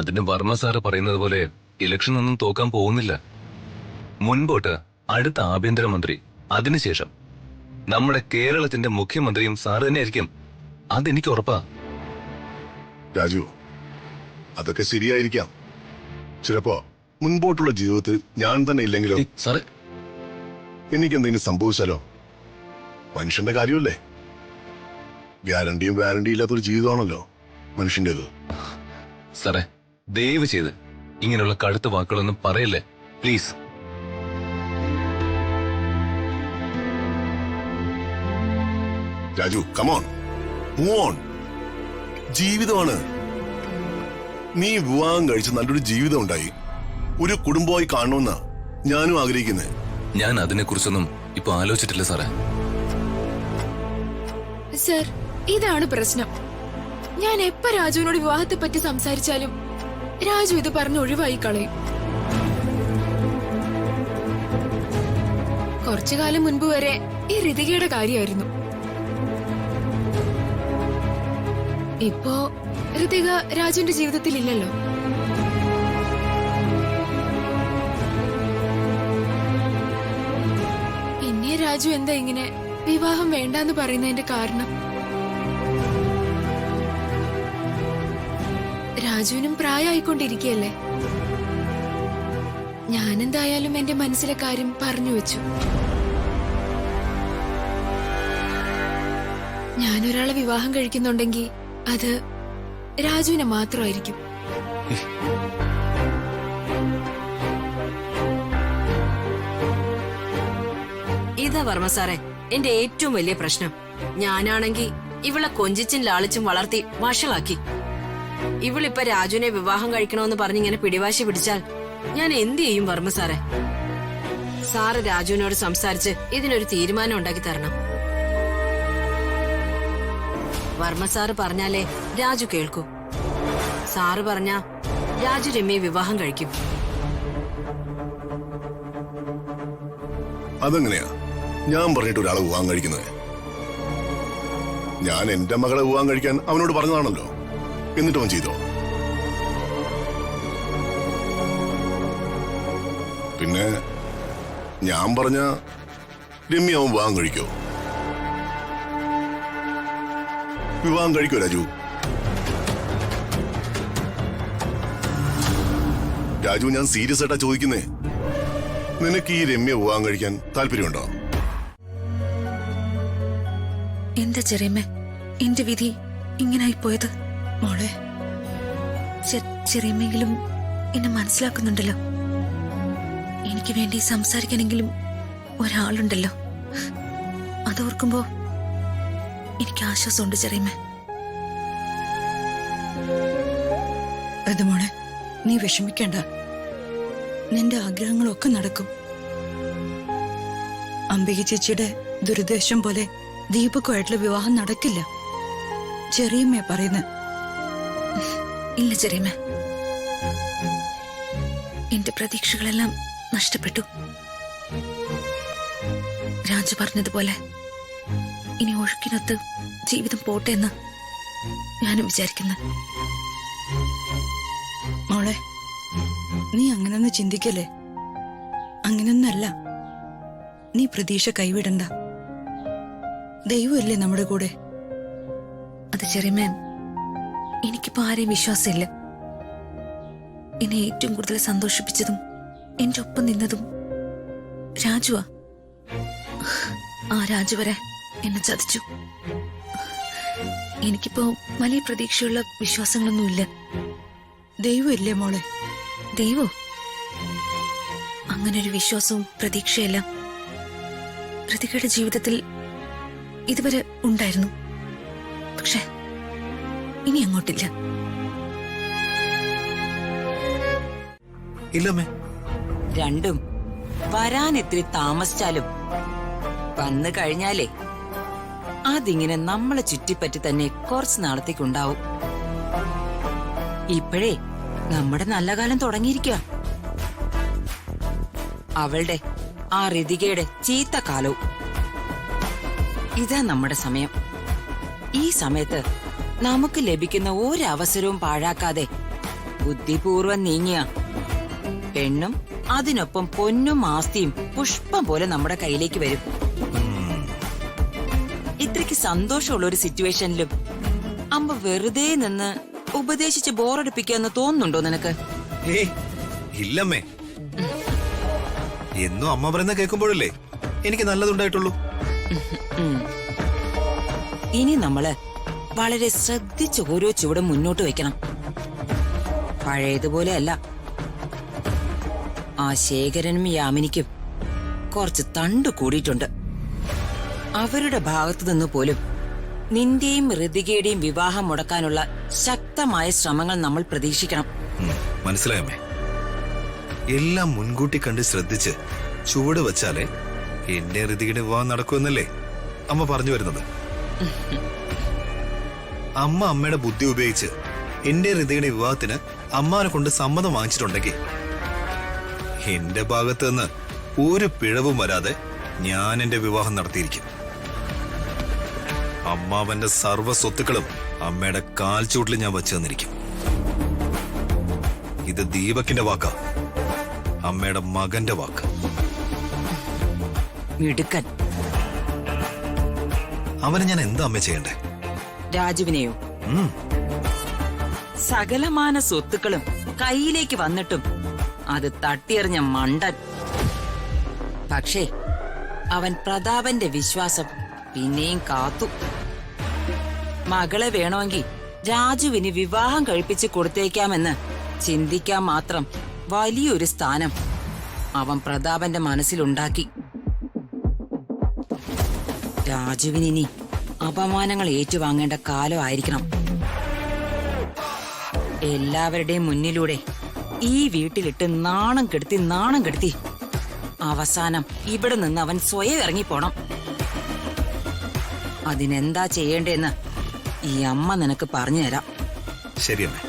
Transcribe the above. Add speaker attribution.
Speaker 1: അതിന് വർമ്മ സാറ് പറയുന്നത് പോലെ ഇലക്ഷൻ ഒന്നും തോക്കാൻ പോകുന്നില്ല. മുൻപോട്ട് അടുത്ത ആഭ്യന്തരമന്ത്രി, അതിനുശേഷം നമ്മുടെ കേരളത്തിന്റെ മുഖ്യമന്ത്രിയും സാറ് തന്നെ ആയിരിക്കും. അതെനിക്ക് ഉറപ്പാ.
Speaker 2: രാജു, അതൊക്കെ ശരിയായിരിക്കാം. ചിലപ്പോ മുൻപോട്ടുള്ള ജീവിതത്തിൽ ഞാൻ തന്നെ ഇല്ലെങ്കിലോ?
Speaker 1: സാറ്,
Speaker 2: എനിക്ക് എന്തെങ്കിലും സംഭവിച്ചാലോ? മനുഷ്യന്റെ കാര്യമല്ലേ? ഗ്യാരണ്ടിയും വാരണ്ടിയും ഇല്ലാത്തൊരു ജീവിതമാണല്ലോ മനുഷ്യന്റേത്.
Speaker 1: സാറേ, ദയവ് ചെയ്ത് ഇങ്ങനെയുള്ള കടുത്ത വാക്കുകളൊന്നും പറയല്ലേ please.
Speaker 2: Raju, come on, move on. ജീവിതമാണ്. നീ വിവാഹം കഴിച്ച് നല്ലൊരു ജീവിതം ഉണ്ടായി ഒരു കുടുംബമായി കാണണമെന്നാ ഞാനും ആഗ്രഹിക്കുന്നത്.
Speaker 1: ഞാൻ അതിനെക്കുറിച്ചൊന്നും ഇപ്പൊ ആലോചിച്ചിട്ടില്ല സാറേ.
Speaker 3: സർ, ഇതാണ് പ്രശ്നം. ഞാൻ എപ്പ രാജുവിനോട് വിവാഹത്തെ പറ്റി സംസാരിച്ചാലും രാജു ഇത് പറഞ്ഞ് ഒഴിവായി കളയും. കുറച്ചു കാലം മുൻപ് വരെ ഈ ഋതികയുടെ കാര്യമായിരുന്നു. ഇപ്പോ ഋതിക രാജുവിന്റെ ജീവിതത്തിൽ ഇല്ലല്ലോ. പിന്നെ രാജു എന്താ ഇങ്ങനെ വിവാഹം വേണ്ടെന്ന് പറയുന്നതിന്റെ കാരണം? രാജുവിനും പ്രായമായിക്കൊണ്ടിരിക്കുകയല്ലേ. ഞാനെന്തായാലും എന്റെ മനസ്സിലെ കാര്യം പറഞ്ഞു വെച്ചു. ഞാനൊരാളെ വിവാഹം കഴിക്കുന്നുണ്ടെങ്കിൽ അത് രാജുവിനെ മാത്രമായിരിക്കും.
Speaker 4: ഇതാ വർമ്മ സാറേ എന്റെ ഏറ്റവും വലിയ പ്രശ്നം. ഞാനാണെങ്കി ഇവളെ കൊഞ്ചിച്ചും ലാളിച്ചും വളർത്തി വഷളാക്കി. ഇവളിപ്പൊ രാജുവിനെ വിവാഹം കഴിക്കണമെന്ന് പറഞ്ഞിങ്ങനെ പിടിവാശി പിടിച്ചാൽ ഞാൻ എന്ത് ചെയ്യും വർമ്മ സാറേ? സാറ് രാജുവിനോട് സംസാരിച്ച് ഇതിനൊരു തീരുമാനം ഉണ്ടാക്കി തരണം. വർമ്മ സാറ് പറഞ്ഞാലേ രാജു കേൾക്കൂ. സാറ് പറഞ്ഞാ രാജു രമ്യയെ വിവാഹം കഴിക്കും.
Speaker 2: അതെങ്ങനെയാ ഞാൻ പറഞ്ഞിട്ട് ഒരാളെ വിവാഹം കഴിക്കുന്നത്? ഞാൻ എന്റെ മകളെ വിവാഹം കഴിക്കാൻ അവനോട് പറഞ്ഞതാണല്ലോ. എന്നിട്ട് അവൻ ചെയ്തോ? പിന്നെ ഞാൻ പറഞ്ഞ രമ്യ അവൻ വിവാഹം കഴിക്കോ? വിവാഹം കഴിക്കോ രാജു? രാജു, ഞാൻ സീരിയസ് ആയിട്ടാ ചോദിക്കുന്നേ. നിനക്ക് ഈ രമ്യ വിവാഹം കഴിക്കാൻ താല്പര്യമുണ്ടോ?
Speaker 5: എന്താ ചെറിയമ്മ എന്റെ വിധി ഇങ്ങനായി പോയത്? മോളെ, ചെറിയമ്മെങ്കിലും എന്നെ മനസ്സിലാക്കുന്നുണ്ടല്ലോ. എനിക്ക് വേണ്ടി സംസാരിക്കാനെങ്കിലും ഒരാളുണ്ടല്ലോ. അതോർക്കുമ്പോ എനിക്ക് ആശ്വാസമുണ്ട് ചെറിയമ്മ.
Speaker 6: അത് മോളെ, നീ വിഷമിക്കണ്ട. നിന്റെ ആഗ്രഹങ്ങളൊക്കെ നടക്കും. അംബിക ചേച്ചിയുടെ ദുരുദ്ദേശം പോലെ ദീപക്കുമായിട്ടുള്ള വിവാഹം നടക്കില്ല. ചെറിയമ്മ പറയുന്നത്.
Speaker 5: ഇല്ല ചെറിയമ്മ, എന്റെ പ്രതീക്ഷകളെല്ലാം നഷ്ടപ്പെട്ടു. രാജു പറഞ്ഞതുപോലെ ഇനി ഒഴുക്കിനൊത്ത് ജീവിതം പോട്ടെ എന്ന് ഞാനും വിചാരിക്കുന്നു.
Speaker 6: മോളെ, നീ അങ്ങനൊന്ന് ചിന്തിക്കല്ലേ. അങ്ങനൊന്നല്ല. നീ പ്രതീക്ഷ കൈവിടണ്ട. ദൈവമല്ലേ നമ്മുടെ കൂടെ.
Speaker 5: അത് ചെറിയമ്മ, എനിക്കിപ്പോ ആരെയും വിശ്വാസമില്ല. എന്നെ ഏറ്റവും കൂടുതൽ സന്തോഷിപ്പിച്ചതും എന്റെ ഒപ്പം നിന്നതും രാജുവാ. ആ രാജു വരെ എന്നെ ചതിച്ചു. എനിക്കിപ്പോ വലിയ പ്രതീക്ഷയുള്ള വിശ്വാസങ്ങളൊന്നുമില്ല.
Speaker 6: ദൈവമല്ലേ മോളെ.
Speaker 5: ദൈവോ? അങ്ങനൊരു വിശ്വാസവും പ്രതീക്ഷയെല്ലാം ഋതികയുടെ ജീവിതത്തിൽ ഇതുവരെ ഉണ്ടായിരുന്നു. പക്ഷെ ഇനി അങ്ങോട്ടില്ല.
Speaker 7: ഇല്ലമ്മേ,
Speaker 4: രണ്ടും വരാൻ ഇത്തിരി താമസിച്ചാലും വന്നു കഴിഞ്ഞാലേ അതിങ്ങനെ നമ്മളെ ചുറ്റിപ്പറ്റി തന്നെ കുറച്ച് നാളത്തേക്കുണ്ടാവും. ഇപ്പോഴേ നമ്മുടെ നല്ല കാലം തുടങ്ങിയിരിക്കുക. അവളുടെ ആ ഋതികയുടെ ചീത്ത കാലവും. ഇതാ നമ്മുടെ സമയം. ഈ സമയത്ത് നമുക്ക് ലഭിക്കുന്ന ഒരവസരവും പാഴാക്കാതെ
Speaker 7: ബുദ്ധിപൂർവം നീങ്ങിയ പെണ്ണും അതിനൊപ്പം പൊന്നും ആസ്തിയും പുഷ്പം പോലെ നമ്മുടെ കയ്യിലേക്ക് വരും. ഇത്രയ്ക്ക് സന്തോഷമുള്ള ഒരു സിറ്റുവേഷനിലും അമ്മ വെറുതെ നിന്ന് ഉപദേശിച്ച് ബോറടിപ്പിക്കാന്ന് തോന്നുന്നുണ്ടോ നിനക്ക്?
Speaker 8: ഏയ് ഇല്ലമ്മേ, എന്നും അമ്മ പറയുന്ന കേൾക്കുമ്പോഴല്ലേ എനിക്ക് നല്ലതുണ്ടായിട്ടുള്ളൂ.
Speaker 7: ഇനി നമ്മള് വളരെ ശ്രദ്ധിച്ച് ഓരോ ചുവടും മുന്നോട്ട് വെക്കണം. പഴയതുപോലെ അല്ല. ആ ശേഖരനും യാമിനിക്കും കുറച്ച് തണ്ടു കൂടിയിട്ടുണ്ട്. അവരുടെ ഭാഗത്തു നിന്ന് പോലും നിന്റെയും ഋതികയുടെയും വിവാഹം മുടക്കാനുള്ള ശക്തമായ ശ്രമങ്ങൾ നമ്മൾ പ്രതീക്ഷിക്കണം.
Speaker 8: മനസ്സിലായമ്മേ, എല്ലാം മുൻകൂട്ടി കണ്ട് ശ്രദ്ധിച്ച് ചുവട് വെച്ചാലേ എന്റെ ഋതികയുടെ വിവാഹം നടക്കുമെന്നല്ലേ അമ്മ പറഞ്ഞു വരുന്നത്. അമ്മ അമ്മയുടെ ബുദ്ധി ഉപയോഗിച്ച് എന്റെ ഋതികയുടെ വിവാഹത്തിന് അമ്മാനെ കൊണ്ട് സമ്മതം വാങ്ങിച്ചിട്ടുണ്ടെങ്കിൽ എന്റെ ഭാഗത്ത് നിന്ന് ഒരു പിഴവും വരാതെ ഞാൻ എന്റെ വിവാഹം നടത്തിയിരിക്കും. അമ്മാവന്റെ സർവ്വ സ്വത്തുക്കളും അമ്മയുടെ കാൽച്ചൂട്ടിൽ ഞാൻ വച്ചു തന്നിരിക്കും. ഇത് ദീപകിന്റെ വാക്കാ, അമ്മയുടെ മകന്റെ വാക്ക്.
Speaker 7: മിടുക്കൻ.
Speaker 8: അവനെ ഞാൻ എന്താ അമ്മ ചെയ്യണ്ടേ?
Speaker 7: രാജുവിനെയോ? സകലമാന സ്വത്തുക്കളും കയ്യിലേക്ക് വന്നിട്ടും അത് തട്ടിയെറിഞ്ഞ മണ്ടൻ. പക്ഷേ അവൻ പ്രതാപന്റെ വിശ്വാസം പിന്നെയും കാത്തു. മകളെ വേണമെങ്കിൽ രാജുവിന് വിവാഹം കഴിപ്പിച്ച് കൊടുത്തേക്കാമെന്ന് ചിന്തിക്കാൻ മാത്രം വലിയൊരു സ്ഥാനം അവൻ പ്രതാപന്റെ മനസ്സിലുണ്ടാക്കി. രാജുവിനി അപമാനങ്ങൾ ഏറ്റുവാങ്ങേണ്ട കാലമായിരിക്കണം. എല്ലാവരുടെയും മുന്നിലൂടെ ഈ വീട്ടിലിട്ട് നാണം കെടുത്തി അവസാനം ഇവിടെ നിന്ന് അവൻ സ്വയം ഇറങ്ങിപ്പോണം. അതിനെന്താ ചെയ്യേണ്ടതെന്ന് ഈ അമ്മ നിനക്ക് പറഞ്ഞു തരാം.
Speaker 8: ശരിയമ്മേ.